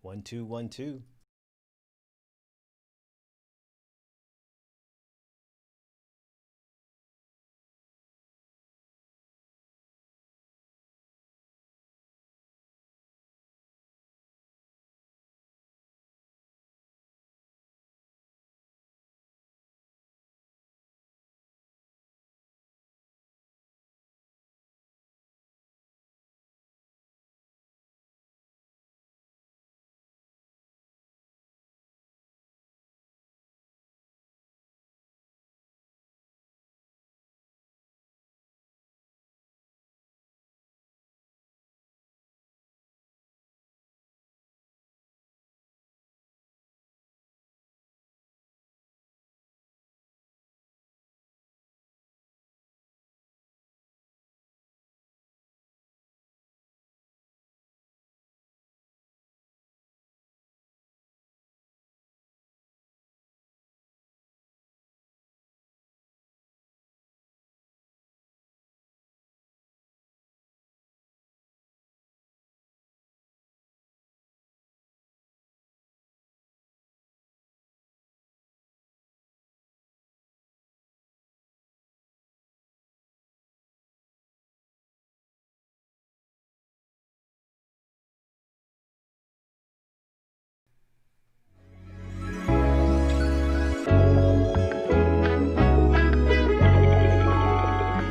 One, two, one, two.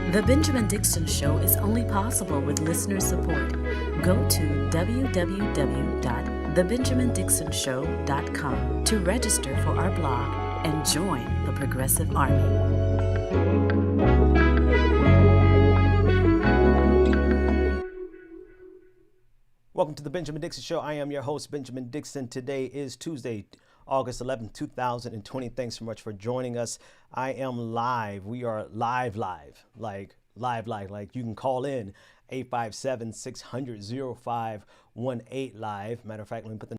The Benjamin Dixon Show is only possible with listener support. Go to www.thebenjamindixonshow.com to register for our blog and join the Progressive Army. Welcome to the Benjamin Dixon Show. I am your host, Benjamin Dixon. Today is Tuesday, August 11th, 2020. Thanks so much for joining us. I am live. We are live, like you can call in 857-600-0518 live. Matter of fact, let me put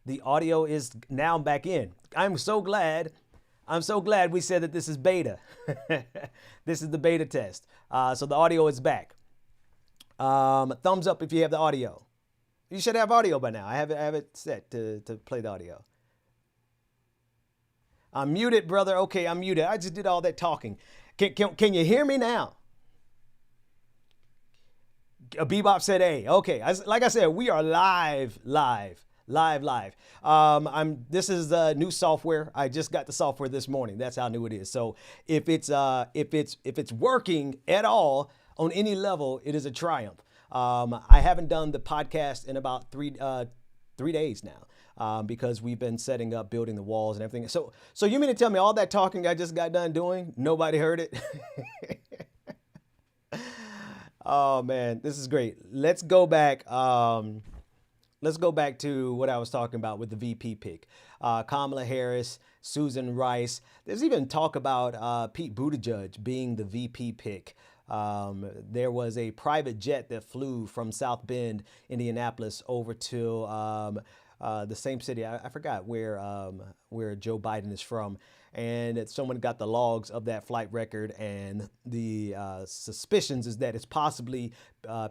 the audio is now back in. I'm so glad. I'm so glad we said that this is beta. This is the beta test. So the audio is back. Thumbs up if you have the audio. You should have audio by now. I have it set to play the audio. I'm muted, brother. Okay, I'm muted. I just did all that talking. Can you hear me now? Bebop said A. Okay, like I said, we are live. This is new software. I just got the software this morning. That's how new it is. So if it's working at all on any level, it is a triumph. I haven't done the podcast in about three days now. Because we've been setting up, building the walls and everything. So you mean to tell me all that talking I just got done doing, nobody heard it? Oh man, this is great. Let's go back. Let's go back to what I was talking about with the VP pick. Kamala Harris, Susan Rice. There's even talk about Pete Buttigieg being the VP pick. There was a private jet that flew from South Bend, Indianapolis, over to the same city. I forgot where Joe Biden is from. And someone got the logs of that flight record, and the suspicions is that it's possibly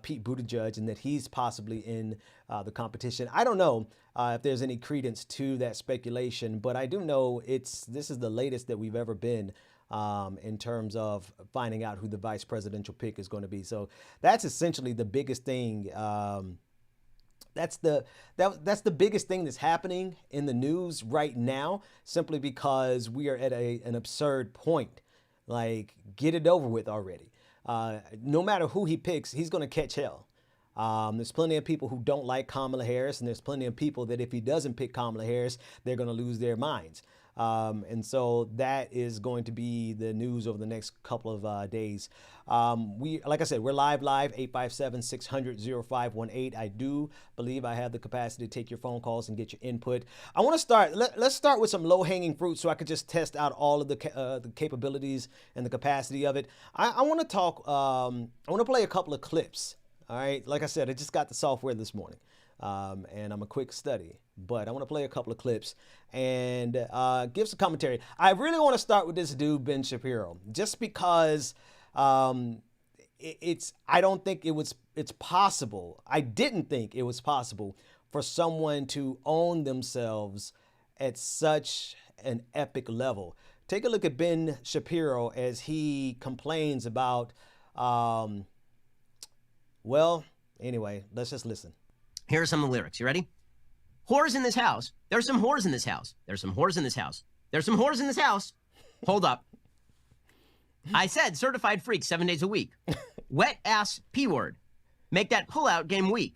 Pete Buttigieg and that he's possibly in the competition. I don't know if there's any credence to that speculation, but I do know this is the latest that we've ever been in terms of finding out who the vice presidential pick is going to be. So that's essentially the biggest thing that's the biggest thing that's happening in the news right now, simply because we are at an absurd point. Like, get it over with already. No matter who he picks, he's going to catch hell. There's plenty of people who don't like Kamala Harris, and there's plenty of people that if he doesn't pick Kamala Harris, they're going to lose their minds. And so that is going to be the news over the next couple of days. Like I said, we're live, 857-600-0518. I do believe I have the capacity to take your phone calls and get your input. I want to start, let's start with some low-hanging fruit so I could just test out all of the capabilities and the capacity of it. I want to talk, I want to play a couple of clips. All right, like I said, I just got the software this morning, and I'm a quick study, but I want to play a couple of clips and give some commentary. I really want to start with this dude, Ben Shapiro, just because I don't think it's possible. I didn't think it was possible for someone to own themselves at such an epic level. Take a look at Ben Shapiro as he complains about, well, anyway, let's just listen. Here are some of the lyrics. You ready? Whores in this house. There's some whores in this house. There's some whores in this house. There's some whores in this house. Hold up. I said certified freak 7 days a week. Wet ass P word. Make that pullout game weak.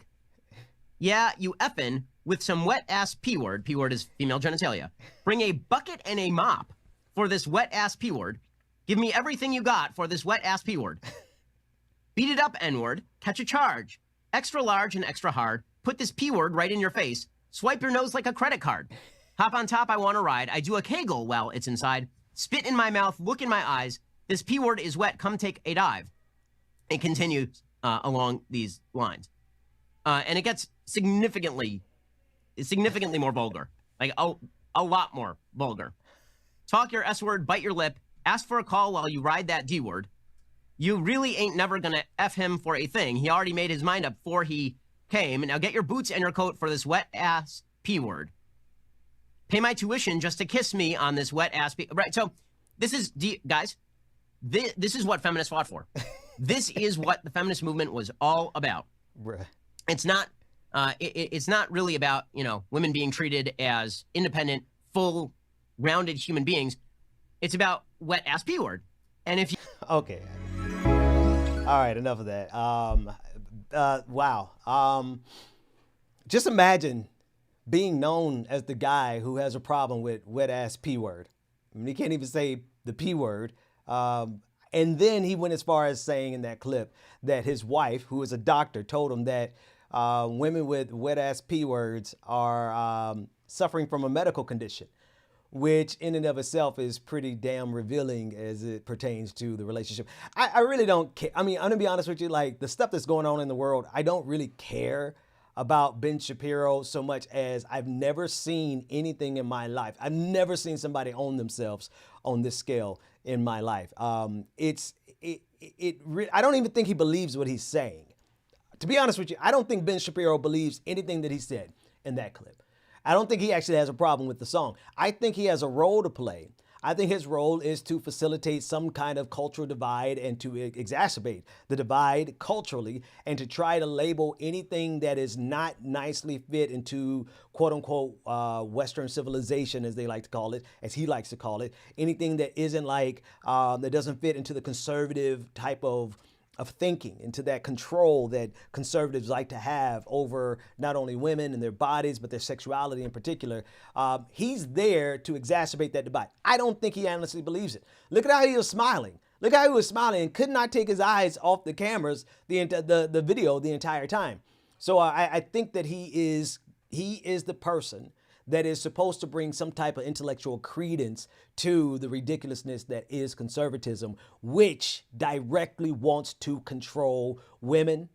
Yeah, you effin' with some wet ass P word. P word is female genitalia. Bring a bucket and a mop for this wet ass P word. Give me everything you got for this wet ass P word. Beat it up, N-word. Catch a charge. Extra large and extra hard. Put this P-word right in your face. Swipe your nose like a credit card. Hop on top, I want to ride. I do a kegel while it's inside. Spit in my mouth, look in my eyes. This P-word is wet, come take a dive. It continues along these lines. And it gets significantly more vulgar. Like a lot more vulgar. Talk your S-word, bite your lip. Ask for a call while you ride that D-word. You really ain't never gonna F him for a thing. He already made his mind up before he came. Now get your boots and your coat for this wet ass P word. Pay my tuition just to kiss me on this wet ass P. Right. So this is, guys, this is what feminists fought for. This is what the feminist movement was all about. Bruh. It's not, it's not really about, women being treated as independent, full, rounded human beings. It's about wet ass P word. And if you... Okay. All right, enough of that. Wow. Just imagine being known as the guy who has a problem with wet ass P word. I mean, he can't even say the P word. And then he went as far as saying in that clip that his wife, who is a doctor, told him that women with wet ass P words are suffering from a medical condition, which in and of itself is pretty damn revealing as it pertains to the relationship. I really don't care. I mean, I'm gonna be honest with you, like the stuff that's going on in the world, I don't really care about Ben Shapiro so much as I've never seen anything in my life. I've never seen somebody own themselves on this scale in my life. I don't even think he believes what he's saying. To be honest with you, I don't think Ben Shapiro believes anything that he said in that clip. I don't think he actually has a problem with the song. I think he has a role to play. I think his role is to facilitate some kind of cultural divide and to exacerbate the divide culturally and to try to label anything that is not nicely fit into quote unquote Western civilization, as they like to call it, as he likes to call it, anything that isn't like, that doesn't fit into the conservative type of thinking, into that control that conservatives like to have over not only women and their bodies, but their sexuality in particular. He's there to exacerbate that divide. I don't think he honestly believes it. Look at how he was smiling. Look how he was smiling and could not take his eyes off the cameras, the video the entire time. So I think that he is the person that is supposed to bring some type of intellectual credence to the ridiculousness that is conservatism, which directly wants to control women,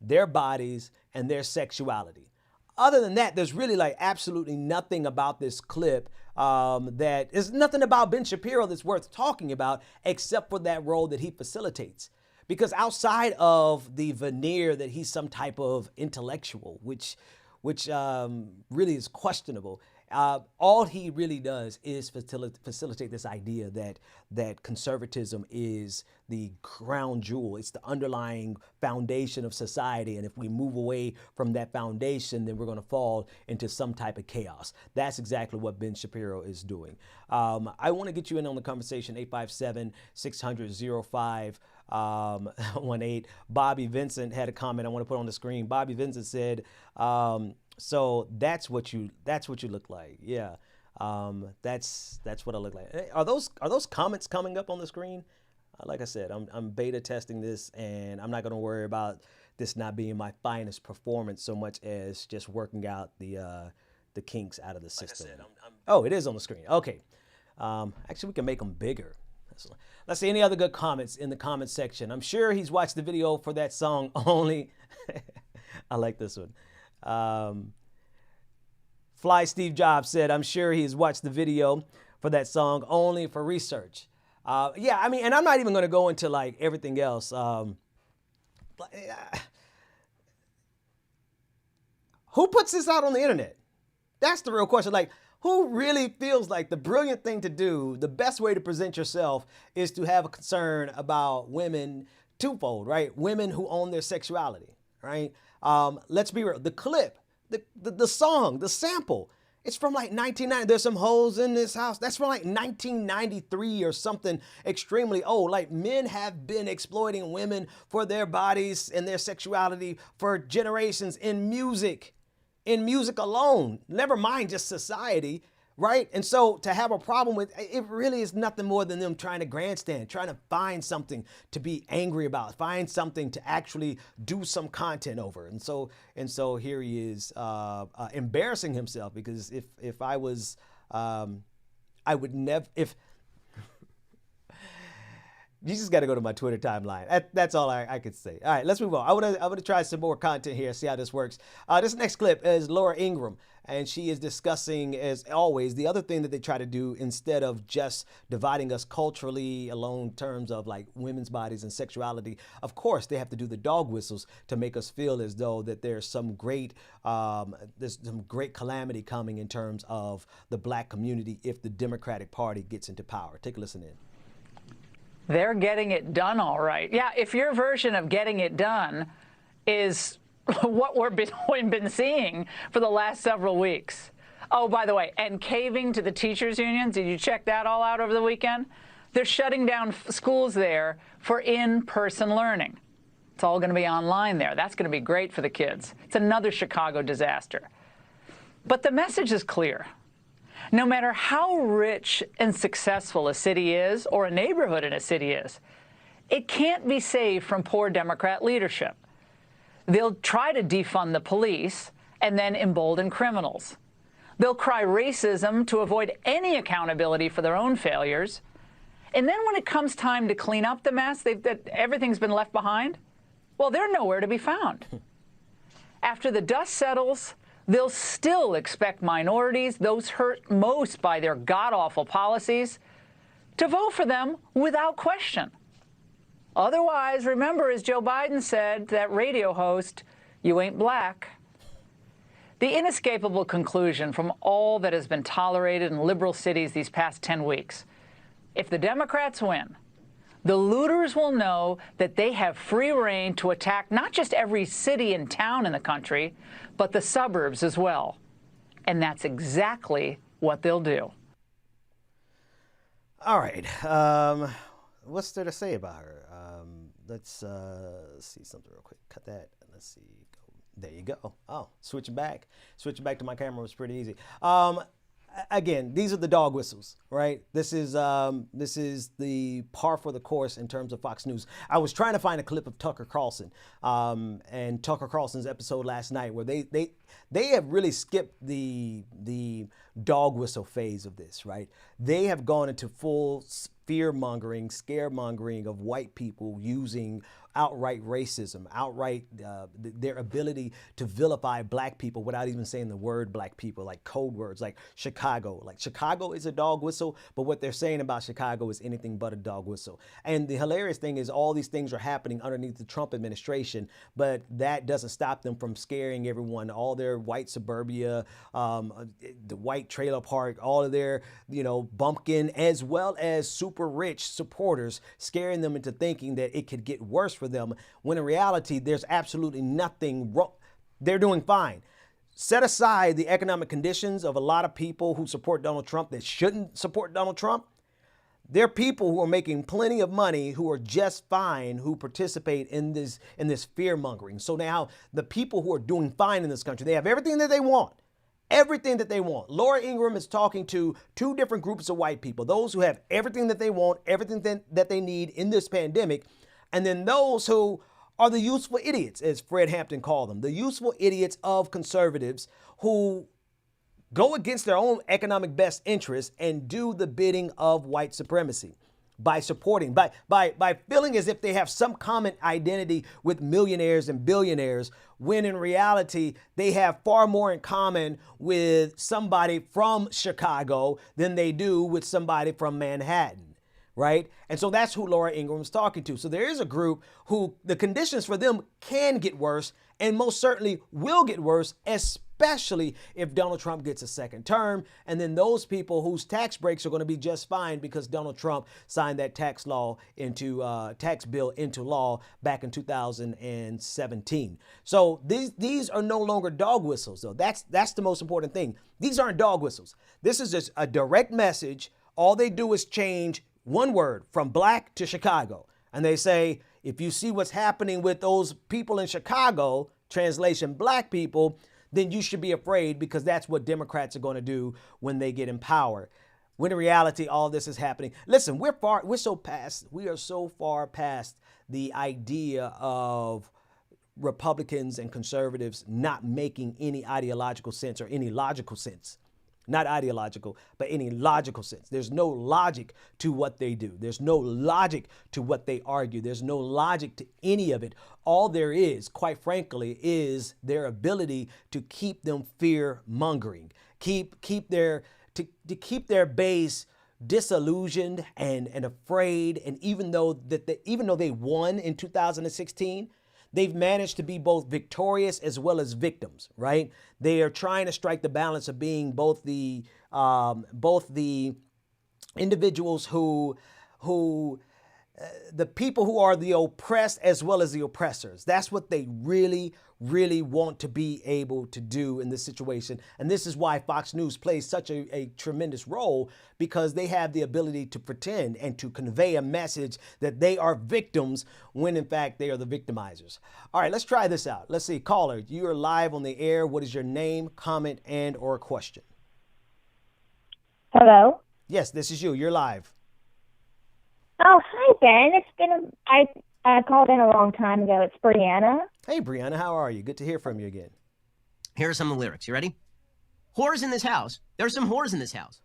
their bodies, and their sexuality. Other than that, there's really like absolutely nothing about this clip there's nothing about Ben Shapiro that's worth talking about except for that role that he facilitates. Because outside of the veneer that he's some type of intellectual, which really is questionable. All he really does is facilitate this idea that conservatism is the crown jewel. It's the underlying foundation of society, and if we move away from that foundation, then we're going to fall into some type of chaos. That's exactly what Ben Shapiro is doing. I want to get you in on the conversation. 857-600-0518. Bobby Vincent had a comment I want to put on the screen. Bobby Vincent said, so that's what you look like. Yeah. That's what I look like. Are those comments coming up on the screen? Like I said, I'm beta testing this, and I'm not going to worry about this not being my finest performance so much as just working out the kinks out of the system. Like I said, oh, it is on the screen. Okay. Actually, we can make them bigger. Let's see any other good comments in the comment section. I'm sure he's watched the video for that song only. I like this one. Fly Steve Jobs said, I'm sure he's watched the video for that song only for research. Yeah, I mean, and I'm not even going to go into like everything else. Who puts this out on the internet? That's the real question. Like, who really feels like the brilliant thing to do, the best way to present yourself is to have a concern about women twofold, right? Women who own their sexuality, right? Let's be real. The clip, the song, the sample, it's from like 1990. There's some hoes in this house. That's from like 1993 or something extremely old. Like, men have been exploiting women for their bodies and their sexuality for generations in music alone, never mind just society, right? And so to have a problem with it really is nothing more than them trying to grandstand, trying to find something to be angry about, find something to actually do some content over. And so here he is embarrassing himself, because if I was, I would never, if, you just got to go to my Twitter timeline. That's all I could say. All right, let's move on. I want to try some more content here, see how this works. This next clip is Laura Ingraham, and she is discussing, as always, the other thing that they try to do instead of just dividing us culturally along terms of like women's bodies and sexuality. Of course, they have to do the dog whistles to make us feel as though that there's some great calamity coming in terms of the black community if the Democratic Party gets into power. Take a listen in. They're getting it done all right. Yeah, if your version of getting it done is what we've been seeing for the last several weeks. Oh, by the way, and caving to the teachers' unions, did you check that all out over the weekend? They're shutting down schools there for in-person learning. It's all going to be online there. That's going to be great for the kids. It's another Chicago disaster. But the message is clear. No matter how rich and successful a city is, or a neighborhood in a city is, it can't be saved from poor Democrat leadership. They'll try to defund the police and then embolden criminals. They'll cry racism to avoid any accountability for their own failures. And then when it comes time to clean up the mess that everything's been left behind, well, they're nowhere to be found. After the dust settles, they'll still expect minorities, those hurt most by their god-awful policies, to vote for them without question. Otherwise, remember, as Joe Biden said to that radio host, you ain't black. The inescapable conclusion from all that has been tolerated in liberal cities these past 10 weeks, if the Democrats win, the looters will know that they have free rein to attack not just every city and town in the country, but the suburbs as well. And that's exactly what they'll do. All right. What's there to say about her? Let's see something real quick. Cut that. Let's see. There you go. Oh, switching back to my camera was pretty easy. Again, these are the dog whistles, right? This is the par for the course in terms of Fox News. I was trying to find a clip of Tucker Carlson and Tucker Carlson's episode last night where they have really skipped the dog whistle phase of this, right? They have gone into full fear-mongering, scaremongering of white people using outright racism, outright their ability to vilify black people without even saying the word black people, like code words like Chicago. Like Chicago is a dog whistle, but what they're saying about Chicago is anything but a dog whistle. And the hilarious thing is all these things are happening underneath the Trump administration, but that doesn't stop them from scaring everyone, all their white suburbia, the white trailer park, all of their, bumpkin, as well as super rich supporters, scaring them into thinking that it could get worse for them, when in reality, there's absolutely nothing wrong. They're doing fine. Set aside the economic conditions of a lot of people who support Donald Trump that shouldn't support Donald Trump. There are people who are making plenty of money who are just fine, who participate in this fear mongering. So now the people who are doing fine in this country, they have everything that they want. Everything that they want. Laura Ingraham is talking to two different groups of white people. Those who have everything that they want, everything that they need in this pandemic. And then those who are the useful idiots, as Fred Hampton called them, the useful idiots of conservatives who go against their own economic best interests and do the bidding of white supremacy by supporting, by feeling as if they have some common identity with millionaires and billionaires, when in reality, they have far more in common with somebody from Chicago than they do with somebody from Manhattan. Right? And so that's who Laura Ingram's talking to. So there is a group who the conditions for them can get worse and most certainly will get worse, especially if Donald Trump gets a second term. And then those people whose tax breaks are going to be just fine because Donald Trump signed that tax bill into law back in 2017. So these are no longer dog whistles, though. That's the most important thing. These aren't dog whistles. This is just a direct message. All they do is change one word from black to Chicago. And they say, if you see what's happening with those people in Chicago, translation, black people, then you should be afraid because that's what Democrats are going to do when they get in power. When in reality, all this is happening. Listen, we are so far past the idea of Republicans and conservatives not making any ideological sense or any logical sense. Not ideological, but any logical sense. There's no logic to what they do. There's no logic to what they argue. There's no logic to any of it. All there is, quite frankly, is their ability to keep them fear mongering, keep their base disillusioned and afraid. And even though they won in 2016, they've managed to be both victorious as well as victims, right? They are trying to strike the balance of being both the individuals who the people who are the oppressed as well as the oppressors. That's what they really, really want to be able to do in this situation. And this is why Fox News plays such a tremendous role, because they have the ability to pretend and to convey a message that they are victims when in fact they are the victimizers. All right, let's try this out. Let's see. Caller, you are live on the air. What is your name, comment, and or question? Hello? Yes, this is you. You're live. Oh, hi, Ben. I called in a long time ago. It's Brianna. Hey, Brianna, how are you? Good to hear from you again. Here are some of the lyrics. You ready? Whores in this house. There's some whores in this house.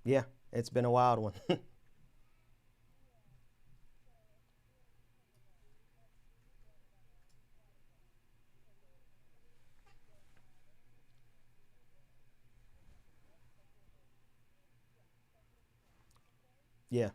Yeah, it's been a wild one. Yeah.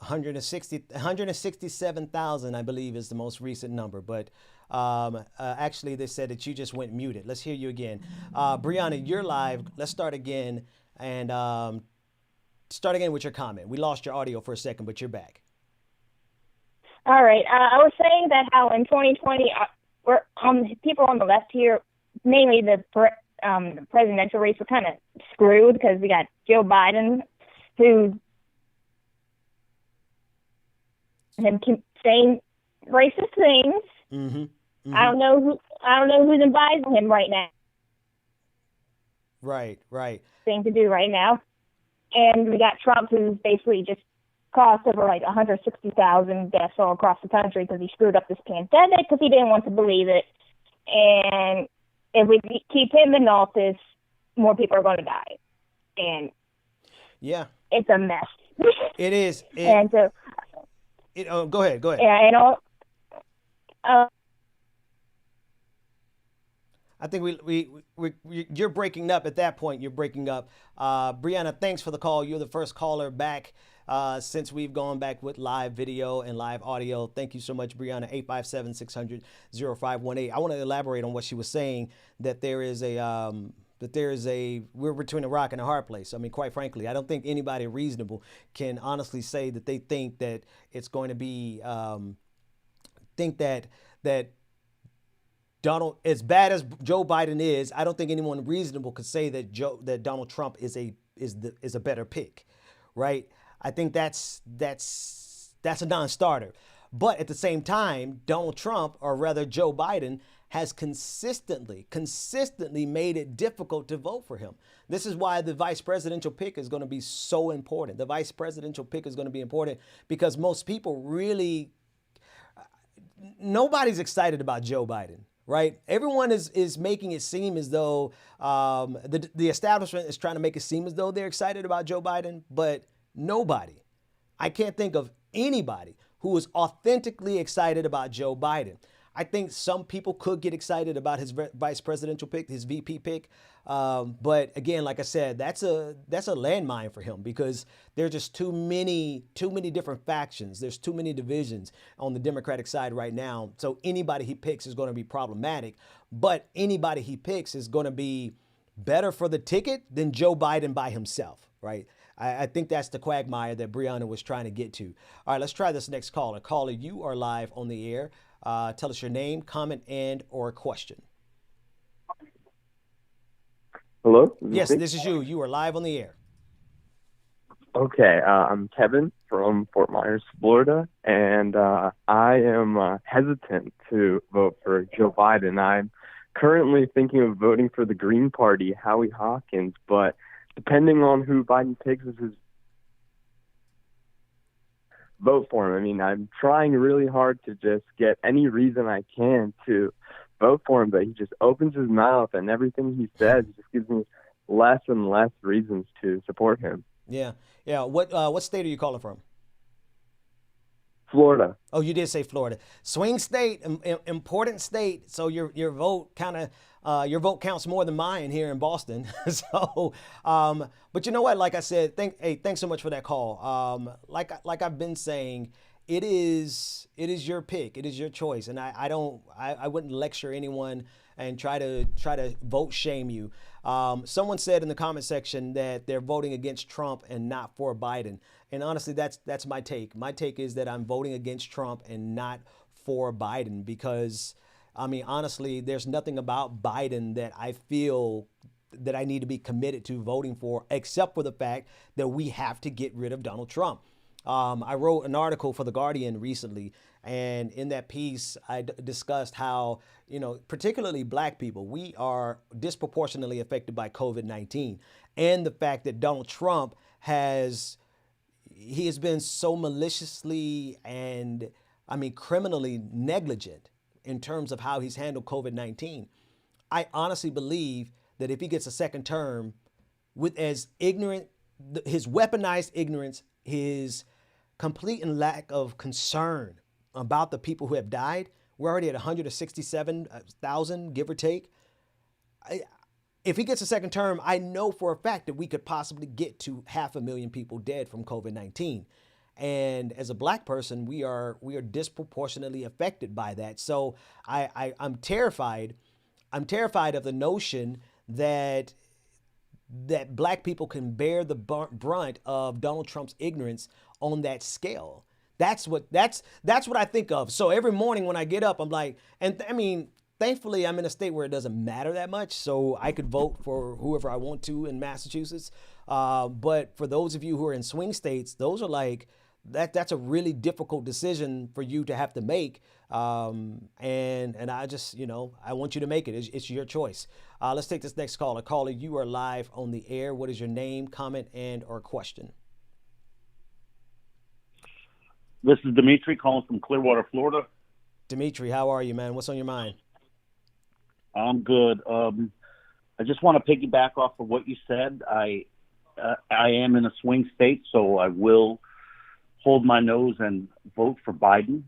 $167,000, I believe, is the most recent number. But actually, they said that you just went muted. Let's hear you again. Brianna, you're live. Let's start again and start again with your comment. We lost your audio for a second, but you're back. All right. I was saying that how in 2020, people on the left here, mainly the presidential race, were kind of screwed because we got Joe Biden, who him saying racist things. Mm-hmm. Mm-hmm. I don't know who's advising him right now. Right. Thing to do right now, and we got Trump, who's basically just cost over like 160,000 deaths all across the country because he screwed up this pandemic because he didn't want to believe it. And if we keep him in office, more people are going to die. And Yeah, it's a mess. it is. And so, Go ahead. yeah, and all. I think you're breaking up at that point. You're breaking up. Brianna, thanks for the call. You're the first caller back since we've gone back with live video and live audio. Thank you so much, Brianna. 857-600-0518. I want to elaborate on what she was saying, that we're between a rock and a hard place. I mean, quite frankly, I don't think anybody reasonable can honestly say that they think that it's going to be, think that Donald, as bad as Joe Biden is, I don't think anyone reasonable could say that Donald Trump is a better pick, right? I think that's a non-starter. But at the same time, Donald Trump, or rather Joe Biden, has consistently made it difficult to vote for him. This is why the vice presidential pick is going to be so important. The vice presidential pick is going to be important because most people nobody's excited about Joe Biden. Right? Everyone is making it seem as though the establishment is trying to make it seem as though they're excited about Joe Biden, but nobody. I can't think of anybody who is authentically excited about Joe Biden. I think some people could get excited about his vice presidential pick, his VP pick. But again, like I said, that's a landmine for him because there's just too many different factions. There's too many divisions on the Democratic side right now. So anybody he picks is going to be problematic, but anybody he picks is going to be better for the ticket than Joe Biden by himself, right? I think that's the quagmire that Brianna was trying to get to. All right, let's try this next caller. Caller, you are live on the air. Tell us your name, comment, and or question. Hello? Yes, this is you. You are live on the air. Okay, I'm Kevin from Fort Myers, Florida, and I am hesitant to vote for Joe Biden. I'm currently thinking of voting for the Green Party, Howie Hawkins, but depending on who Biden picks as his vote for him. I mean, I'm trying really hard to just get any reason I can to vote for him, but he just opens his mouth and everything he says just gives me less and less reasons to support him. Yeah. What state are you calling from? Florida. Oh, you did say Florida. Swing state, important state. So your vote your vote counts more than mine here in Boston. So, but you know what? Like I said, thanks so much for that call. Like I've been saying, it is your pick. It is your choice, and I wouldn't lecture anyone and try to vote shame you. Someone said in the comment section that they're voting against Trump and not for Biden. And honestly, that's my take. My take is that I'm voting against Trump and not for Biden because, I mean, honestly, there's nothing about Biden that I feel that I need to be committed to voting for, except for the fact that we have to get rid of Donald Trump. I wrote an article for The Guardian recently, and in that piece, I discussed how, particularly black people, we are disproportionately affected by COVID-19 and the fact that Donald Trump has been so maliciously and, criminally negligent in terms of how he's handled COVID-19. I honestly believe that if he gets a second term with as ignorant, his weaponized ignorance, his complete and lack of concern about the people who have died, we're already at 167,000, give or take. If he gets a second term, I know for a fact that we could possibly get to 500,000 people dead from COVID-19. And as a black person, we are disproportionately affected by that. So I'm terrified. I'm terrified of the notion that black people can bear the brunt of Donald Trump's ignorance on that scale. That's what I think of. So every morning when I get up, I'm like, thankfully I'm in a state where it doesn't matter that much, so I could vote for whoever I want to in Massachusetts. But for those of you who are in swing states, those are like, that's a really difficult decision for you to have to make. And I just, I want you to make it. It's your choice. Let's take this next caller. Caller, you are live on the air. What is your name, comment, and or question? This is Dimitri calling from Clearwater, Florida. Dimitri, how are you, man? What's on your mind? I'm good. I just want to piggyback off of what you said. I am in a swing state, so I will hold my nose and vote for Biden.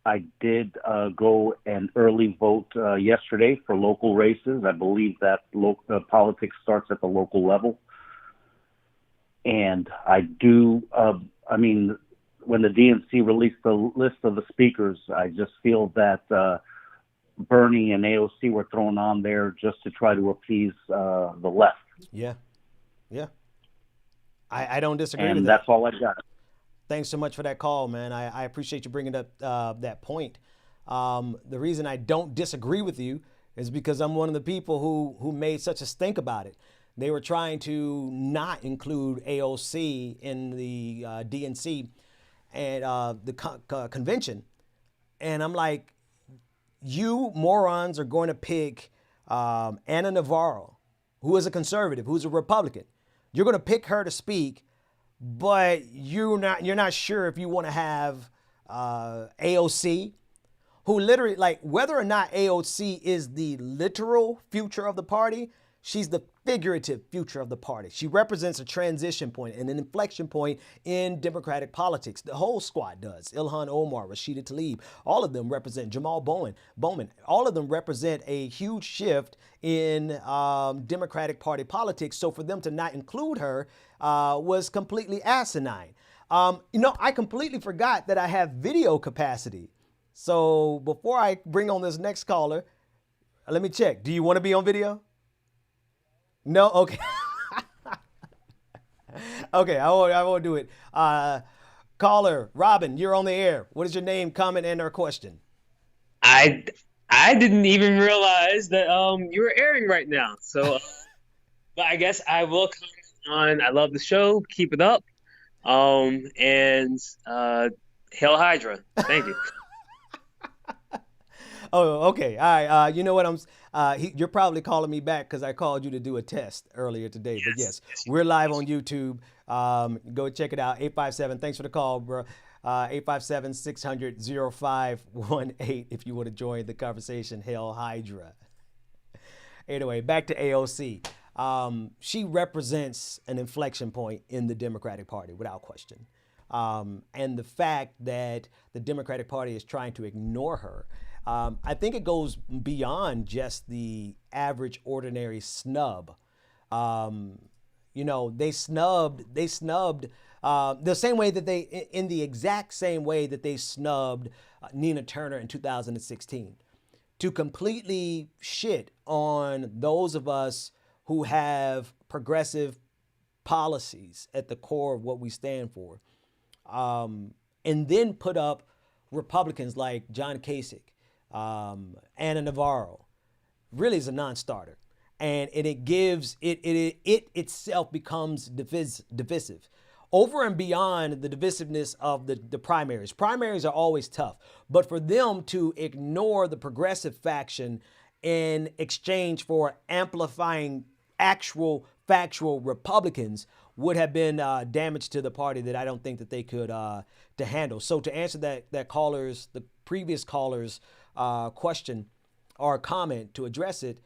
I did go and early vote yesterday for local races. I believe that politics starts at the local level. And I do, when the DNC released the list of the speakers, I just feel that Bernie and AOC were thrown on there just to try to appease the left. Yeah. I don't disagree with And that. that's all I got. Thanks so much for that call, man. I appreciate you bringing up that point. The reason I don't disagree with you is because I'm one of the people who made such a stink about it. They were trying to not include AOC in the DNC and the convention. And I'm like, you morons are going to pick Anna Navarro, who is a conservative, who's a Republican. You're going to pick her to speak, but you're not sure if you want to have AOC, who literally, like, whether or not AOC is the literal future of the party, she's the figurative future of the party. She represents a transition point and an inflection point in Democratic politics. The whole squad does. Ilhan Omar, Rashida Tlaib, all of them represent Jamal Bowman. All of them represent a huge shift in Democratic Party politics. So for them to not include her was completely asinine. I completely forgot that I have video capacity. So before I bring on this next caller, let me check. Do you want to be on video? No? Okay. Okay, I won't do it. Caller, Robin, you're on the air. What is your name, comment, and/or question? I didn't even realize that you were airing right now. So, but I guess I will comment on. I love the show. Keep it up. And Hail Hydra. Thank you. Oh, okay. All right. You know what? You're probably calling me back because I called you to do a test earlier today. Yes. But yes, we're live on YouTube. Go check it out. 857. Thanks for the call, bro. 857-600-0518 if you want to join the conversation. Hail Hydra. Anyway, back to AOC. She represents an inflection point in the Democratic Party without question. And the fact that the Democratic Party is trying to ignore her, I think it goes beyond just the average, ordinary snub. They snubbed the same way that in the exact same way that they snubbed Nina Turner in 2016, to completely shit on those of us who have progressive policies at the core of what we stand for, and then put up Republicans like John Kasich, Anna Navarro, really is a non-starter. And it gives, it itself becomes divisive. Over and beyond the divisiveness of the primaries. Primaries are always tough. But for them to ignore the progressive faction in exchange for amplifying actual factual Republicans would have been damage to the party that I don't think that they could to handle. So to answer the previous caller's question or comment, to address it,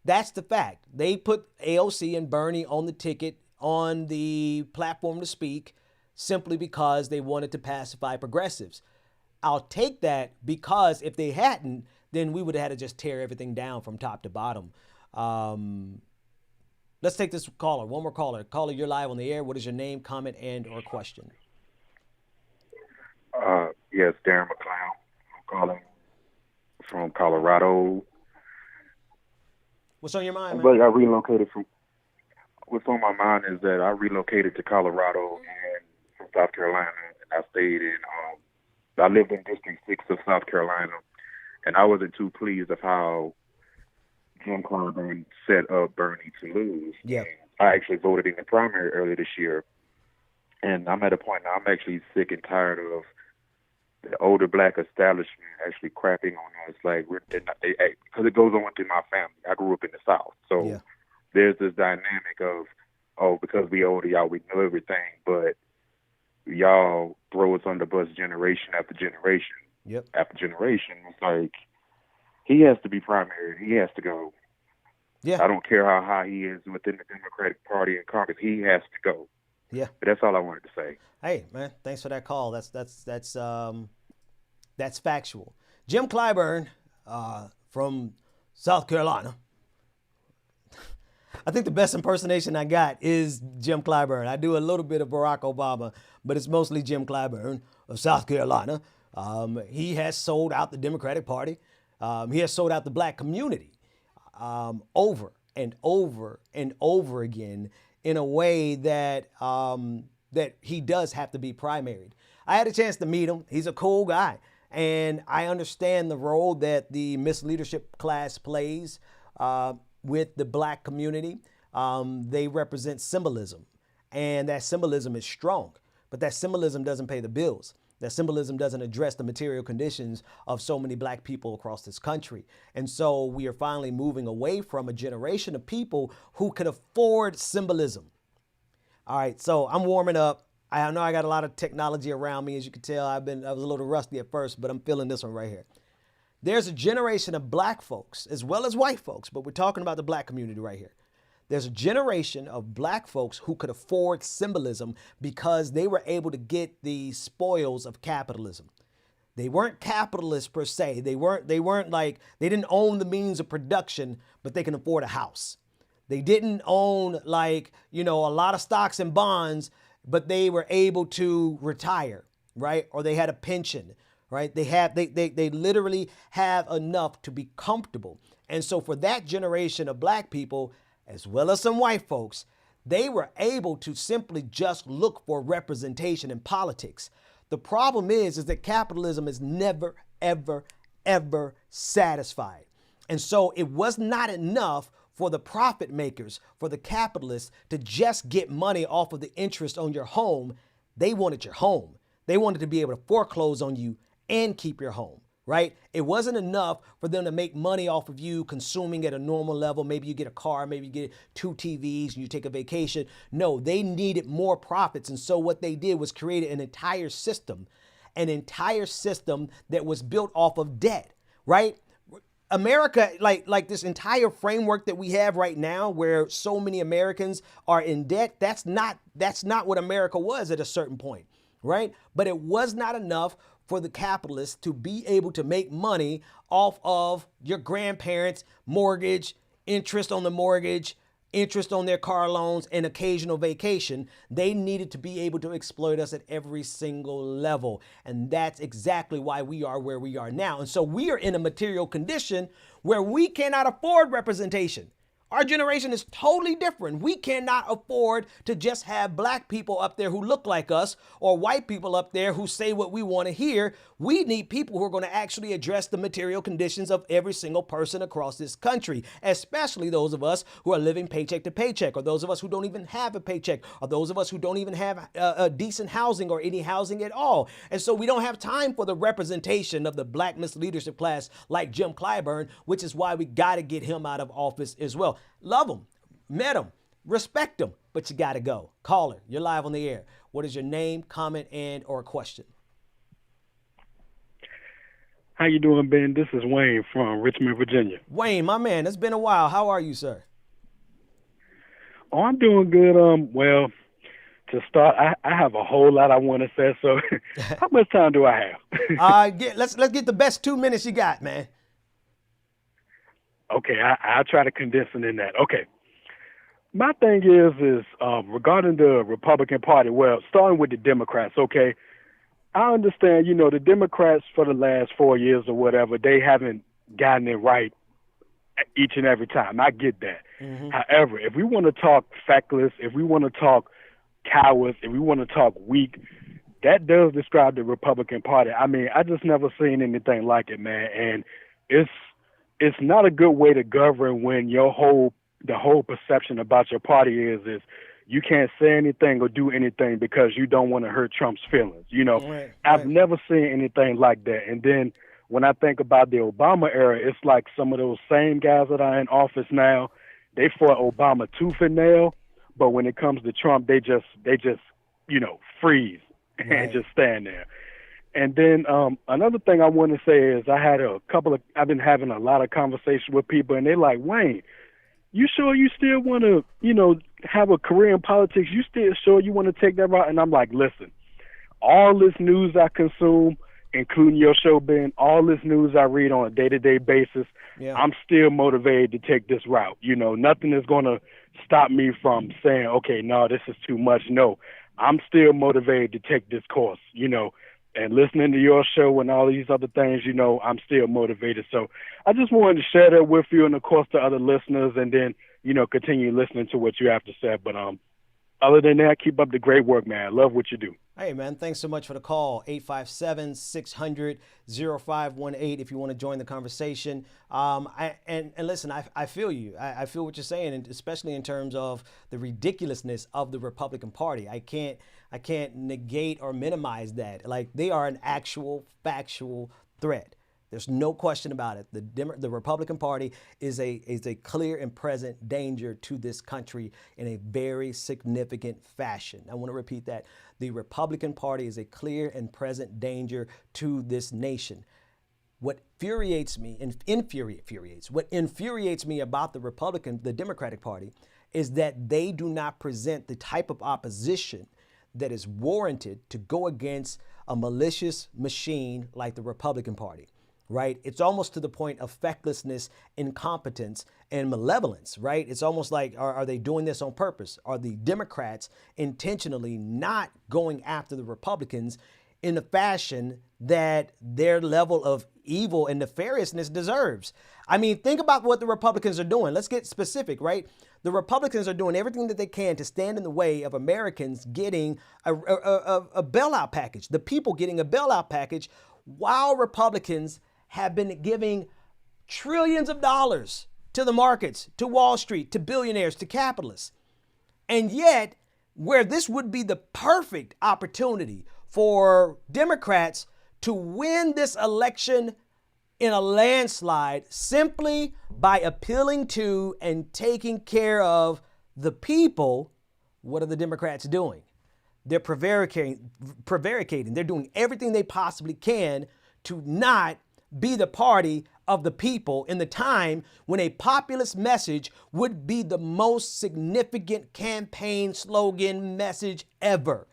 that's the fact. They put AOC and Bernie on the ticket, on the platform to speak, simply because they wanted to pacify progressives. I'll take that, because if they hadn't, then we would have had to just tear everything down from top to bottom. Let's take this caller. One more caller. Caller, you're live on the air. What is your name, comment, and or question? Yes, Darren McCloud. I'm calling from Colorado. What's on your mind, man? But I relocated what's on my mind is that I relocated to Colorado and from South Carolina, and I stayed in, I lived in District 6 of South Carolina, and I wasn't too pleased of how Jim Clyburn set up Bernie to lose. Yeah. I actually voted in the primary earlier this year, and I'm at a point now I'm actually sick and tired of the older black establishment actually crapping on us, like, because it goes on within my family. I grew up in the South, so yeah. There's this dynamic of, because we older, y'all, we know everything, but y'all throw us under the bus generation after generation Yep. after generation. It's like he has to be primary. He has to go. Yeah. I don't care how high he is within the Democratic Party in Congress. He has to go. Yeah. But that's all I wanted to say. Hey, man, thanks for that call. That's factual. Jim Clyburn from South Carolina. I think the best impersonation I got is Jim Clyburn. I do a little bit of Barack Obama, but it's mostly Jim Clyburn of South Carolina. He has sold out the Democratic Party. He has sold out the black community over and over and over again in a way that that he does have to be primaried. I had a chance to meet him. He's a cool guy. And I understand the role that the Miss Leadership class plays with the black community. They represent symbolism, and that symbolism is strong, but that symbolism doesn't pay the bills. That symbolism doesn't address the material conditions of so many black people across this country. And so we are finally moving away from a generation of people who could afford symbolism. All right, so I'm warming up. I know I got a lot of technology around me. As you can tell, I was a little rusty at first, but I'm feeling this one right here. There's a generation of black folks as well as white folks, but we're talking about the black community right here. There's a generation of black folks who could afford symbolism because they were able to get the spoils of capitalism. They weren't capitalists per se. They didn't own the means of production, but they can afford a house. They didn't own a lot of stocks and bonds, but they were able to retire, right? Or they had a pension, right? They literally have enough to be comfortable. And so for that generation of black people, as well as some white folks, they were able to simply just look for representation in politics. The problem is that capitalism is never, ever, ever satisfied. And so it was not enough for the profit makers, for the capitalists to just get money off of the interest on your home. They wanted your home. They wanted to be able to foreclose on you and keep your home, right? It wasn't enough for them to make money off of you consuming at a normal level. Maybe you get a car, maybe you get 2 TVs and you take a vacation. No, they needed more profits. And so what they did was create an entire system that was built off of debt, right? America, like this entire framework that we have right now where so many Americans are in debt, that's not what America was at a certain point, right? But it was not enough for the capitalists to be able to make money off of your grandparents' mortgage, interest on the mortgage, interest on their car loans, and occasional vacation. They needed to be able to exploit us at every single level. And that's exactly why we are where we are now. And so we are in a material condition where we cannot afford representation. Our generation is totally different. We cannot afford to just have black people up there who look like us or white people up there who say what we want to hear. We need people who are going to actually address the material conditions of every single person across this country, especially those of us who are living paycheck to paycheck, or those of us who don't even have a paycheck, or those of us who don't even have decent housing or any housing at all. And so we don't have time for the representation of the black misleadership class like Jim Clyburn, which is why we got to get him out of office as well. Love him, met him, respect him, but you got to go. Caller, you're live on the air. What is your name, comment, and or question? How you doing, Ben? This is Wayne from Richmond, Virginia. Wayne, my man, it's been a while. How are you, sir? Oh, I'm doing good. Well, to start, I have a whole lot I want to say. So, how much time do I have? Let's get the best 2 minutes you got, man. Okay, I'll try to condense it in that. Okay. My thing is regarding the Republican Party, well, starting with the Democrats, okay, I understand, the Democrats for the last 4 years or whatever, they haven't gotten it right each and every time. I get that. Mm-hmm. However, if we want to talk feckless, if we want to talk cowards, if we want to talk weak, that does describe the Republican Party. I mean, I just never seen anything like it, man. And it's not a good way to govern when the whole perception about your party is you can't say anything or do anything because you don't want to hurt Trump's feelings. Right. I've never seen anything like that. And then when I think about the Obama era, it's like some of those same guys that are in office now, they fought Obama tooth and nail, but when it comes to Trump, they just freeze. and Right. just stand there. And then another thing I want to say is I've been having a lot of conversation with people, and they're like, Wayne, you sure you still want to, have a career in politics? You still sure you want to take that route? And I'm like, listen, all this news I consume, including your show, Ben, all this news I read on a day-to-day basis, Yeah. I'm still motivated to take this route. Nothing is going to stop me from saying, okay, no, this is too much. No, I'm still motivated to take this course, and listening to your show and all these other things, I'm still motivated. So I just wanted to share that with you and, of course, to other listeners, and then, continue listening to what you have to say. But other than that, keep up the great work, man. I love what you do. Hey, man, thanks so much for the call. 857-600-0518 if you want to join the conversation. And listen, I feel you. I feel what you're saying, and especially in terms of the ridiculousness of the Republican Party. I can't negate or minimize that. Like, they are an actual factual threat. There's no question about it. The Republican Party is a clear and present danger to this country in a very significant fashion. I want to repeat that. The Republican Party is a clear and present danger to this nation. What infuriates me about the Democratic Party is that they do not present the type of opposition that is warranted to go against a malicious machine like the Republican Party. Right? It's almost to the point of fecklessness, incompetence, and malevolence, right? It's almost like, are they doing this on purpose? Are the Democrats intentionally not going after the Republicans in a fashion that their level of evil and nefariousness deserves? I mean, think about what the Republicans are doing. Let's get specific, right? The Republicans are doing everything that they can to stand in the way of Americans getting a bailout package, the people getting a bailout package, while Republicans have been giving trillions of dollars to the markets, to Wall Street, to billionaires, to capitalists. And yet, where this would be the perfect opportunity for Democrats to win this election in a landslide simply by appealing to and taking care of the people, what are the Democrats doing? They're prevaricating. They're doing everything they possibly can to not be the party of the people in the time when a populist message would be the most significant campaign slogan message ever.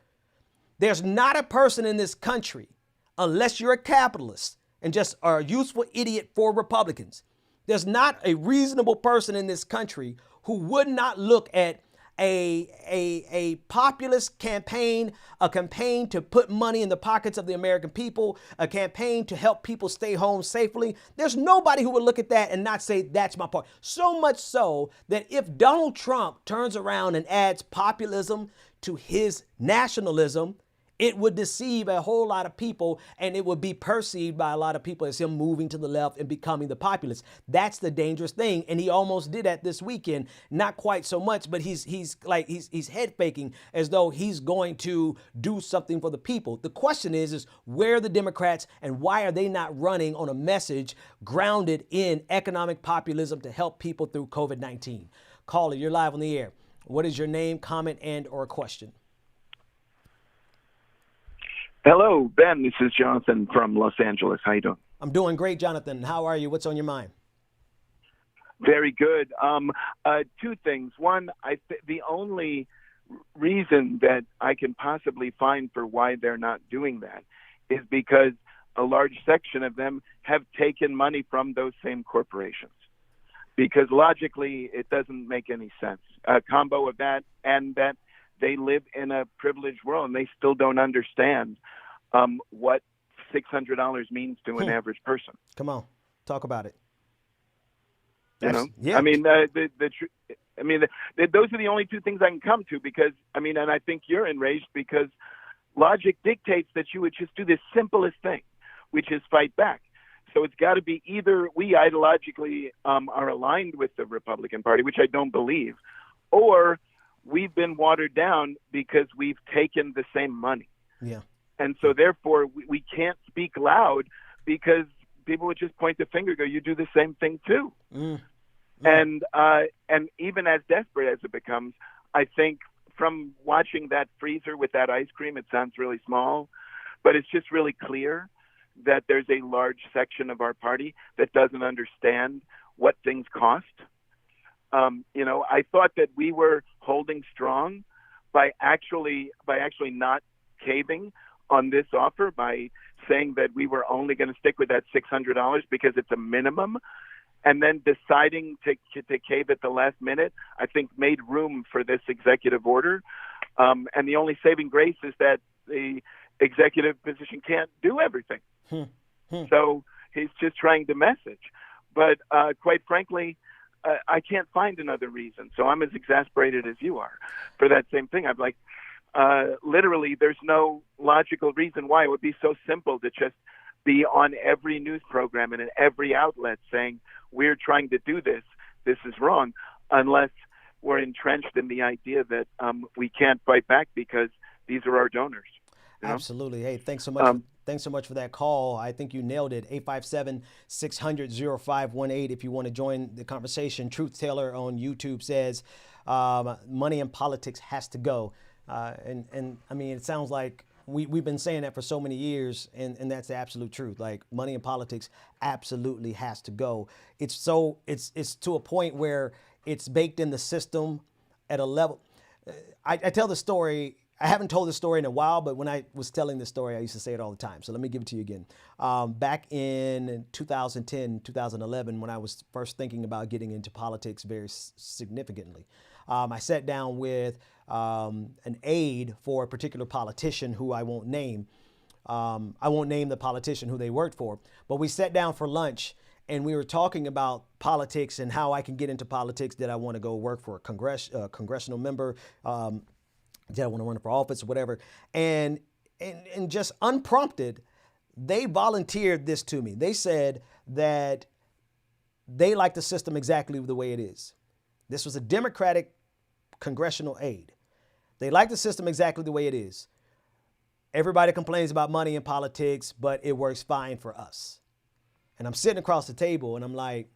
There's not a person in this country, unless you're a capitalist and just are a useful idiot for Republicans, there's not a reasonable person in this country who would not look at a populist campaign, a campaign to put money in the pockets of the American people, a campaign to help people stay home safely. There's nobody who would look at that and not say, that's my part. So much so that if Donald Trump turns around and adds populism to his nationalism, it would deceive a whole lot of people, and it would be perceived by a lot of people as him moving to the left and becoming the populist. That's the dangerous thing, and he almost did that this weekend. Not quite so much, but he's head faking as though he's going to do something for the people. The question is where are the Democrats, and why are they not running on a message grounded in economic populism to help people through COVID-19? Caller, you're live on the air. What is your name, comment, and or question? Hello, Ben. This is Jonathan from Los Angeles. How you doing? I'm doing great, Jonathan. How are you? What's on your mind? Very good. Two things. One, the only reason that I can possibly find for why they're not doing that is because a large section of them have taken money from those same corporations. Because logically, it doesn't make any sense. A combo of that and that they live in a privileged world and they still don't understand what $600 means to an average person. Come on, talk about it. You know, yeah. I mean, those are the only two things I can come to because, and I think you're enraged because logic dictates that you would just do the simplest thing, which is fight back. So it's got to be either we ideologically are aligned with the Republican Party, which I don't believe, or we've been watered down because we've taken the same money. Yeah. And so therefore we can't speak loud because people would just point the finger, go, you do the same thing too. And even as desperate as it becomes, I think from watching that freezer with that ice cream, it sounds really small, but it's just really clear that there's a large section of our party that doesn't understand what things cost. I thought that we were holding strong by actually not caving on this offer, by saying that we were only going to stick with that $600 because it's a minimum, and then deciding to cave at the last minute, I think made room for this executive order. And the only saving grace is that the executive position can't do everything. So he's just trying to message. But quite frankly, I can't find another reason. So I'm as exasperated as you are for that same thing. I'm like, literally, there's no logical reason why. It would be so simple to just be on every news program and in every outlet saying, we're trying to do this, this is wrong, unless we're entrenched in the idea that we can't fight back because these are our donors. Absolutely. Hey, thanks so much. Thanks so much for that call. I think you nailed it. 857-600-0518 if you want to join the conversation. Truth Teller on YouTube says money in politics has to go. And I mean, it sounds like we've been saying that for so many years, and that's the absolute truth. Like, money in politics absolutely has to go. It's to a point where it's baked in the system at a level. I tell the story. I haven't told this story in a while, but when I was telling this story, I used to say it all the time. So let me give it to you again. Back in 2010, 2011, when I was first thinking about getting into politics very significantly, I sat down with an aide for a particular politician who I won't name. I won't name the politician who they worked for, but we sat down for lunch and we were talking about politics and how I can get into politics. Did I want to go work for a congressional member? Did I want to run for office or whatever? And just unprompted, they volunteered this to me. They said that they like the system exactly the way it is. This was a Democratic congressional aide. They like the system exactly the way it is. Everybody complains about money in politics, but it works fine for us. And I'm sitting across the table and I'm like,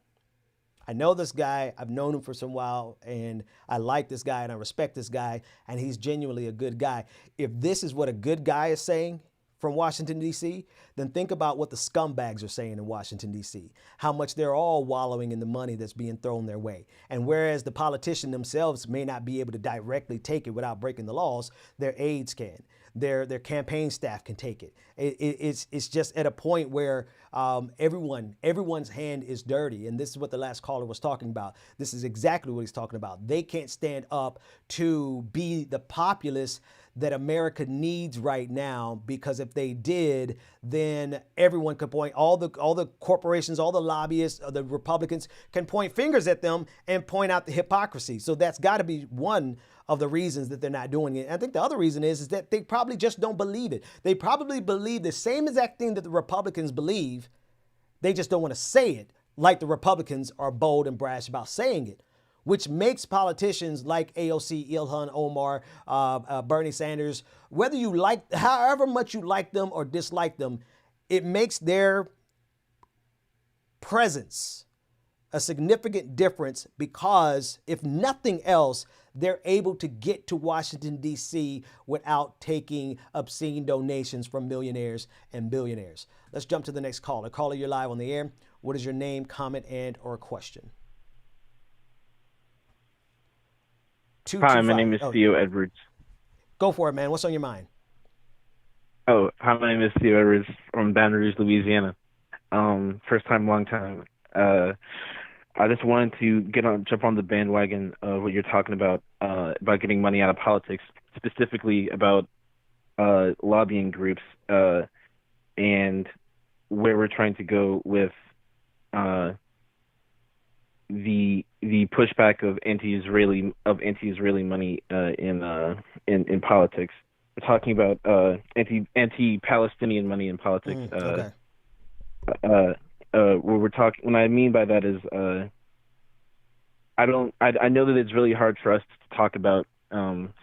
I know this guy, I've known him for some while, and I like this guy and I respect this guy, and he's genuinely a good guy. If this is what a good guy is saying from Washington, D.C., then think about what the scumbags are saying in Washington, D.C., how much they're all wallowing in the money that's being thrown their way. And whereas the politicians themselves may not be able to directly take it without breaking the laws, their aides can. Their campaign staff can take it. It's just at a point where everyone's hand is dirty. And this is what the last caller was talking about. This is exactly what he's talking about. They can't stand up to be the populace that America needs right now, because if they did, then everyone could point, all the corporations, all the lobbyists, the Republicans can point fingers at them and point out the hypocrisy. So that's got to be one of the reasons that they're not doing it. And I think the other reason is that they probably just don't believe it. They probably believe the same exact thing that the Republicans believe. They just don't want to say it like the Republicans are bold and brash about saying it, which makes politicians like AOC, Ilhan Omar, Bernie Sanders, whether you like, however much you like them or dislike them, it makes their presence a significant difference, because if nothing else, they're able to get to Washington, D.C. without taking obscene donations from millionaires and billionaires. Let's jump to the next caller. Caller, you're live on the air. What is your name, comment, and or question? Hi, my name is Theo Edwards. Go for it, man. What's on your mind? Oh, hi, my name is Theo Edwards from Baton Rouge, Louisiana. First time, long time. I just wanted to jump on the bandwagon of what you're talking about getting money out of politics, specifically about lobbying groups and where we're trying to go with the pushback of anti-Israeli money in politics. We're talking about anti-Palestinian money in politics. Okay. What I mean by that is I know that it's really hard for us to talk about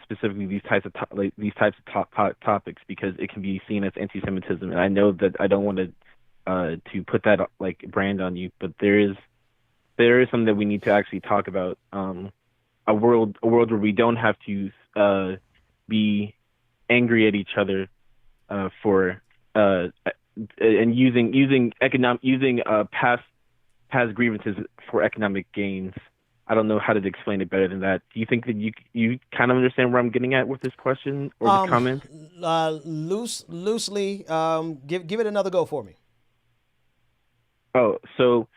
specifically these types of topics because it can be seen as anti-Semitism, and I know that I don't want to put that like brand on you, but there is something that we need to actually talk about. A world where we don't have to be angry at each other for and using past grievances for economic gains. I don't know how to explain it better than that. Do you think that you kind of understand where I'm getting at with this question or this comment? Loosely, give it another go for me. Oh, so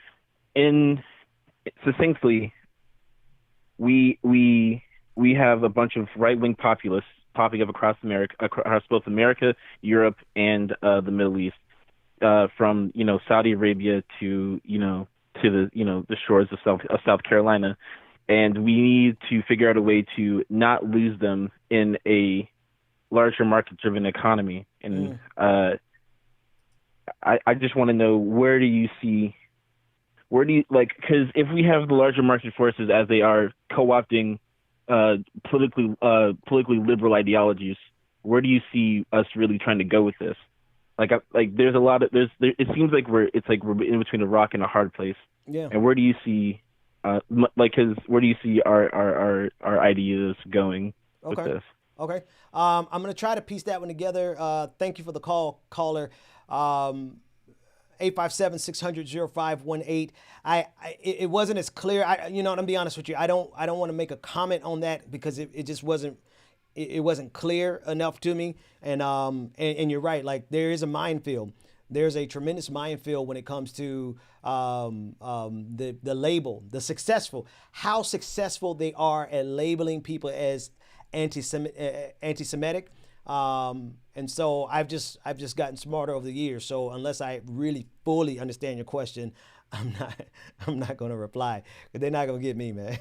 succinctly, we have a bunch of right-wing populists popping up across both America, Europe, and the Middle East, from Saudi Arabia to the shores of South Carolina, and we need to figure out a way to not lose them in a larger market-driven economy. And I just want to know, because if we have the larger market forces as they are co-opting politically liberal ideologies, where do you see us really trying to go with this? There's a lot of it seems like we're in between a rock and a hard place. Yeah. And where do you see where do you see our ideas going with this? Okay. I'm going to try to piece that one together. Thank you for the call, caller. 857-600-0518. It wasn't as clear. I'm going to be honest with you. I don't want to make a comment on that because it just wasn't. It wasn't clear enough to me. And you're right. Like, there is a minefield. There's a tremendous minefield when it comes to the label, the successful, how successful they are at labeling people as anti-Semitic. And so I've just gotten smarter over the years. So unless I really fully understand your question, I'm not going to reply, because they're not going to get me, man.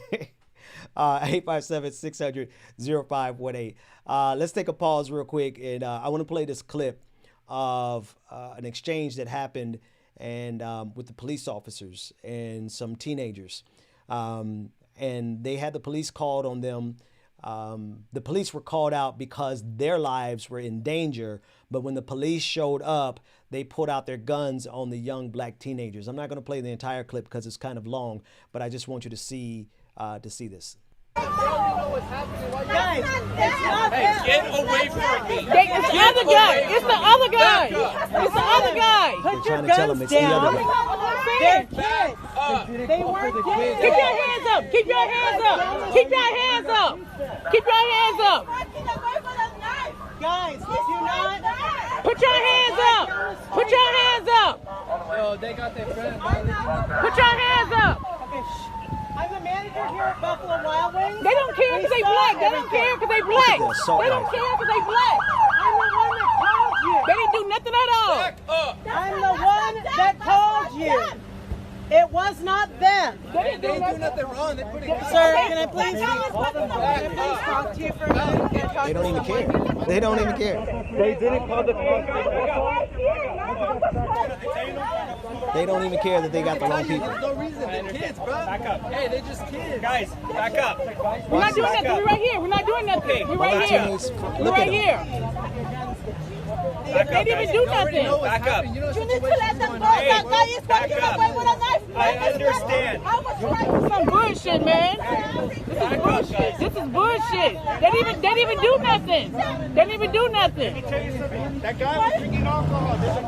857-600-0518. Let's take a pause real quick, and I want to play this clip of an exchange that happened with the police officers and some teenagers, and they had the police called on them. The police were called out because their lives were in danger, but when the police showed up, they pulled out their guns on the young black teenagers. I'm not going to play the entire clip because it's kind of long, but I just want you to see this. Guys, it's not them. Get away from me. It's the other guy. It's the other guy. It's the other guy. Put your guns down. They're kids. They weren't kids. Keep your hands up. Keep your hands up. Keep your hands up. Keep your hands up. Guys, if you're not, put your hands up. Put your hands up. Yo, they got their friend. Put your hands up. Okay, shh. I'm the manager here at Buffalo Wild Wings. They don't care because they black. They don't care because they black. They don't care because they black. I'm the one that called you. They didn't do nothing at all. Back up. I'm the one that called you. It was not them. They didn't do nothing wrong. They put it. Sir, can I please talk to you for a minute? They don't even care. They don't even care. They didn't call the police. They don't even care that they got the wrong people. There's no reason. They're kids, bro. Back up. Hey, they're just kids. Guys, back up. We're not doing nothing. We're right here. We're not doing nothing. We're right here. We're right here. They didn't even do nothing. Back up. You need to let them go. That guy is walking away with a knife. I understand. This is some bullshit, man. This is bullshit. This is bullshit. They didn't even do nothing. They didn't even do nothing. Let me tell you something. That guy was drinking alcohol. There's a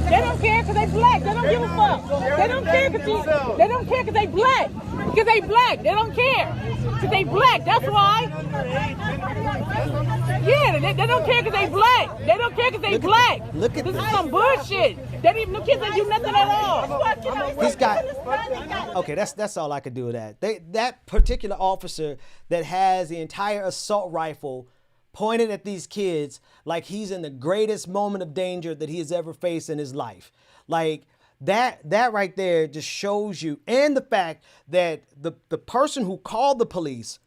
They don't care because they black. They don't give a fuck. They don't care because they black. Because they black. They don't care. Because they black. That's why. Yeah, they don't care because they black. They don't care because they black. Look at this is some bullshit. They didn't even the kids didn't do nothing at all. This guy. Okay, that's all I could do with that. That particular officer that has the entire assault rifle pointed at these kids like he's in the greatest moment of danger that he has ever faced in his life. Like that right there just shows you, and the fact that the person who called the police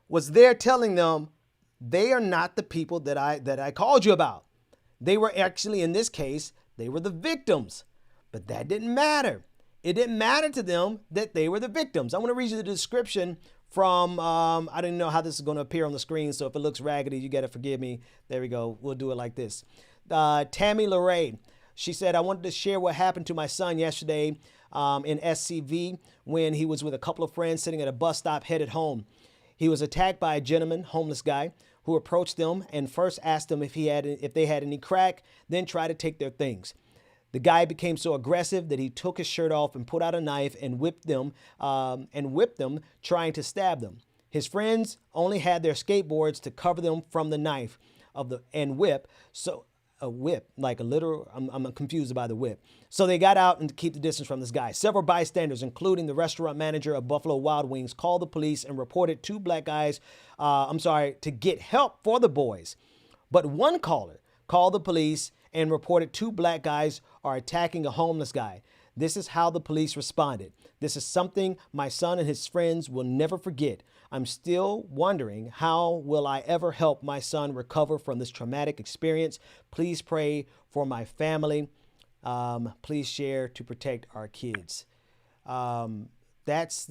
was there telling them they are not the people that I called you about. They were actually, in this case, they were the victims. But that didn't matter. It didn't matter to them that they were the victims. I want to read you the description from, I didn't know how this is going to appear on the screen, so if it looks raggedy, you got to forgive me. There we go. We'll do it like this. Tammy LeRae, she said, I wanted to share what happened to my son yesterday in SCV when he was with a couple of friends sitting at a bus stop headed home. He was attacked by a gentleman, homeless guy, who approached them and first asked them if they had any crack, then tried to take their things. The guy became so aggressive that he took his shirt off and put out a knife and whipped them, trying to stab them. His friends only had their skateboards to cover them from the knife and whip. So a whip, like a literal, I'm confused by the whip. So they got out and to keep the distance from this guy. Several bystanders, including the restaurant manager of Buffalo Wild Wings, called the police and reported two black guys, to get help for the boys. But one caller called the police and reported two black guys are attacking a homeless guy. This is how the police responded. This is something my son and his friends will never forget. I'm still wondering, how will I ever help my son recover from this traumatic experience? Please pray for my family. Please share to protect our kids. That is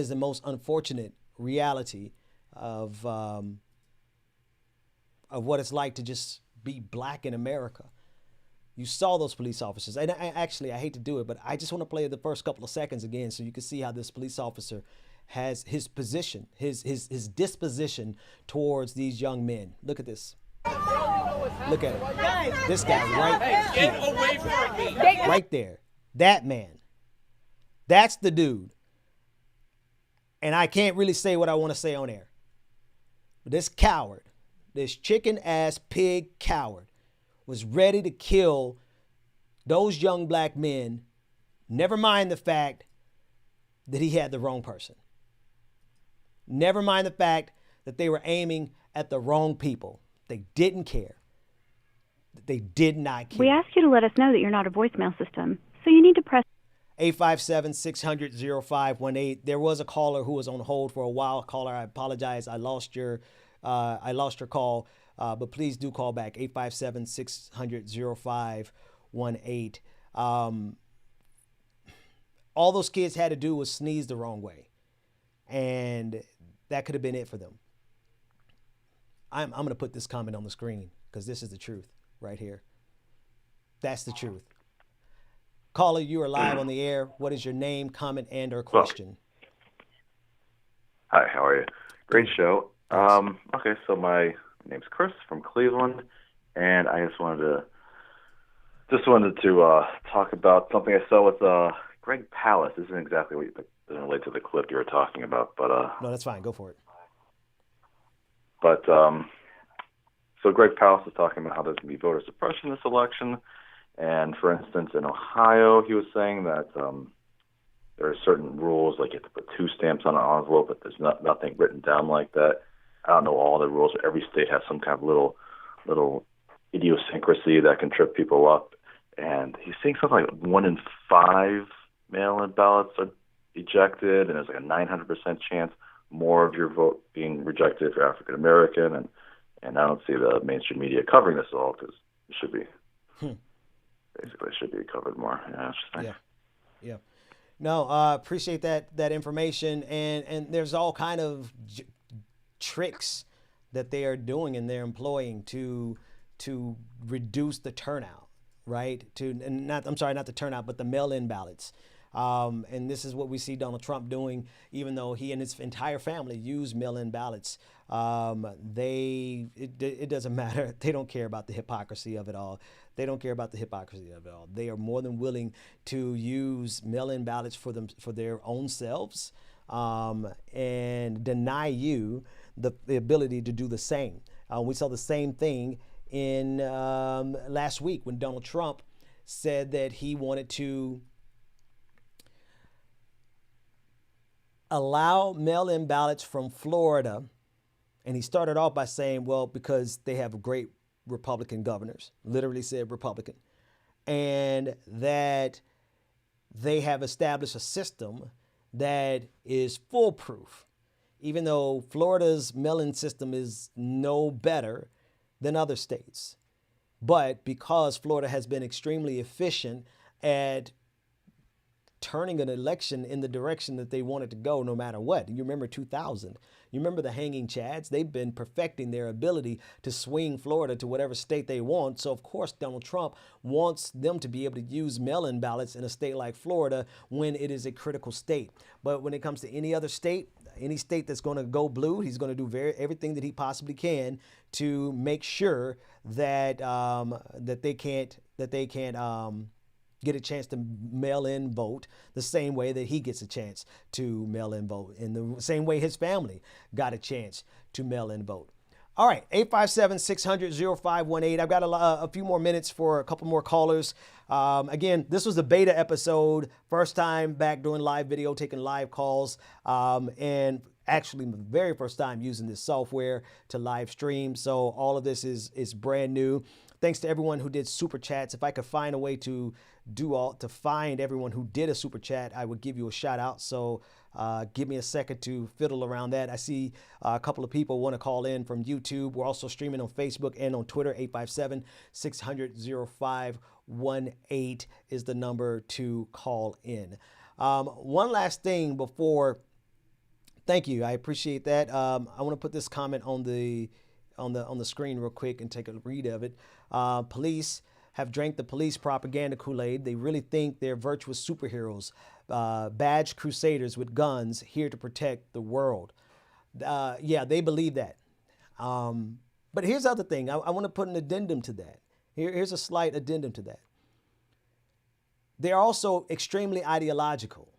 the most unfortunate reality of what it's like to just be black in America. You saw those police officers. And I hate to do it, but I just want to play the first couple of seconds again so you can see how this police officer has his position, his disposition towards these young men. Look at this. Look at it. This guy right here. Get away from me. Right there. That man. That's the dude. And I can't really say what I want to say on air. But this coward, this chicken-ass pig coward, was ready to kill those young black men, never mind the fact that he had the wrong person. Never mind the fact that they were aiming at the wrong people. They didn't care. They did not care. We ask you to let us know that you're not a voicemail system, so you need to press 857-600-0518. There was a caller who was on hold for a while. Caller, I apologize. I lost your call. But please do call back, 857-600-0518. All those kids had to do was sneeze the wrong way. And that could have been it for them. I'm going to put this comment on the screen because this is the truth right here. That's the truth. Caller, you are live on the air. What is your name, comment, and or question? Hi, how are you? Great show. Okay, so my name's Chris from Cleveland, and I just wanted to talk about something I saw with Greg Palast. This isn't exactly what doesn't relate to the clip you were talking about, but no, that's fine. Go for it. But so Greg Palast was talking about how there's going to be voter suppression this election, and for instance, in Ohio, he was saying that there are certain rules, like you have to put 2 stamps on an envelope, but there's nothing written down like that. I don't know all the rules. Every state has some kind of little idiosyncrasy that can trip people up. And he's saying something like 1 in 5 mail-in ballots are ejected, and there's like a 900% chance more of your vote being rejected if you're African American. And I don't see the mainstream media covering this at all because it should be basically it should be covered more. Yeah, interesting. Yeah. No, appreciate that information. And there's all kind of tricks that they are doing and they're employing to reduce the turnout, right? Not the turnout, but the mail-in ballots. And this is what we see Donald Trump doing, even though he and his entire family use mail-in ballots. It doesn't matter. They don't care about the hypocrisy of it all. They don't care about the hypocrisy of it all. They are more than willing to use mail-in ballots for their own selves, and deny you the ability to do the same. We saw the same thing in last week when Donald Trump said that he wanted to allow mail-in ballots from Florida. And he started off by saying, well, because they have great Republican governors, literally said Republican, and that they have established a system that is foolproof, even though Florida's mail-in system is no better than other states. But because Florida has been extremely efficient at turning an election in the direction that they want it to go no matter what. You remember 2000. You remember the hanging chads? They've been perfecting their ability to swing Florida to whatever state they want. So, of course, Donald Trump wants them to be able to use mail-in ballots in a state like Florida when it is a critical state. But when it comes to any other state, Any state that's going to go blue, he's going to do everything that he possibly can to make sure that that they can't get a chance to mail in vote the same way that he gets a chance to mail in vote, in the same way his family got a chance to mail in vote. All right, 857-600-0518. I've got a few more minutes for a couple more callers. Again, this was a beta episode, first time back doing live video, taking live calls, and actually the very first time using this software to live stream. So all of this is brand new. Thanks to everyone who did super chats. If I could find a way to find everyone who did a super chat, I would give you a shout out. So give me a second to fiddle around that. I see a couple of people want to call in from YouTube. We're also streaming on Facebook and on Twitter. 857-600-0518 is the number to call in. One last thing before. Thank you. I appreciate that. I want to put this comment on the screen real quick and take a read of it. Police have drank the police propaganda Kool-Aid. They really think they're virtuous superheroes, badged crusaders with guns here to protect the world. Yeah, they believe that. But here's the other thing. I want to put an addendum to that. Here's a slight addendum to that. They're also extremely ideological.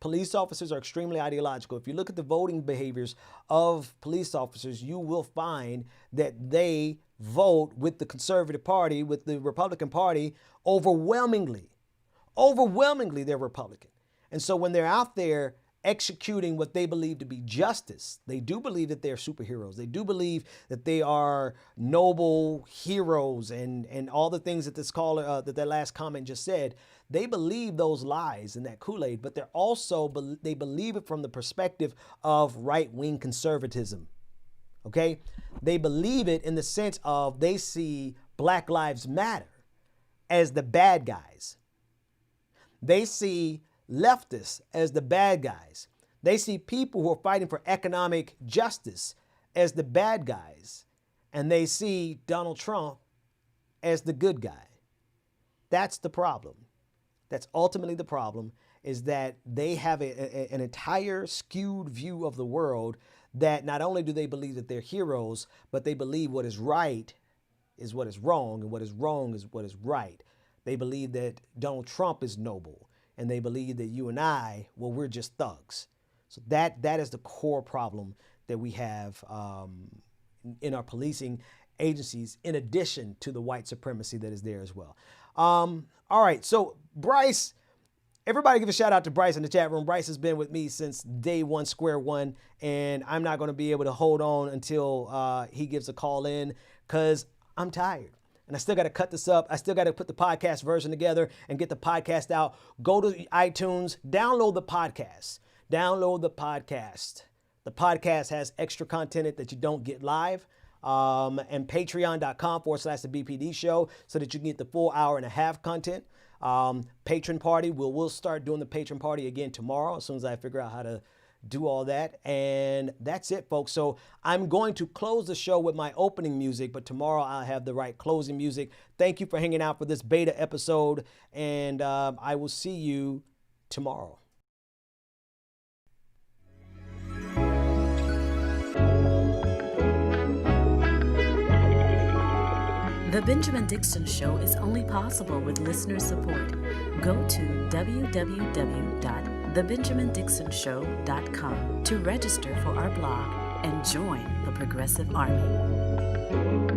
Police officers are extremely ideological. If you look at the voting behaviors of police officers, you will find that they vote with the Conservative Party, with the Republican Party, overwhelmingly. Overwhelmingly, they're Republican. And so when they're out there executing what they believe to be justice, they do believe that they're superheroes. They do believe that they are noble heroes and all the things that this caller, that last comment just said. They believe those lies in that Kool-Aid, but they're also, they believe it from the perspective of right-wing conservatism, okay? They believe it in the sense of they see Black Lives Matter as the bad guys. They see leftists as the bad guys. They see people who are fighting for economic justice as the bad guys. And they see Donald Trump as the good guy. That's the problem. That's ultimately the problem, is that they have an entire skewed view of the world that not only do they believe that they're heroes, but they believe what is right is what is wrong, and what is wrong is what is right. They believe that Donald Trump is noble, and they believe that you and I, well, we're just thugs. So that is the core problem that we have in our policing agencies, in addition to the white supremacy that is there as well. All right, so Bryce, everybody give a shout out to Bryce in the chat room. Bryce has been with me since day one, square one, and I'm not going to be able to hold on until he gives a call in, because I'm tired. And I still got to cut this up. I still got to put the podcast version together and get the podcast out. Go to iTunes, download the podcast. Download the podcast. The podcast has extra content in it that you don't get live. And patreon.com/the BPD show, so that you can get the full hour and a half content. Patron party, we'll start doing the patron party again tomorrow, as soon as I figure out how to do all that. And that's it, folks. So I'm going to close the show with my opening music, but tomorrow I'll have the right closing music. Thank you for hanging out for this beta episode, and I will see you tomorrow. The Benjamin Dixon Show is only possible with listener support. Go to www.thebenjamindixonshow.com to register for our blog and join the Progressive Army.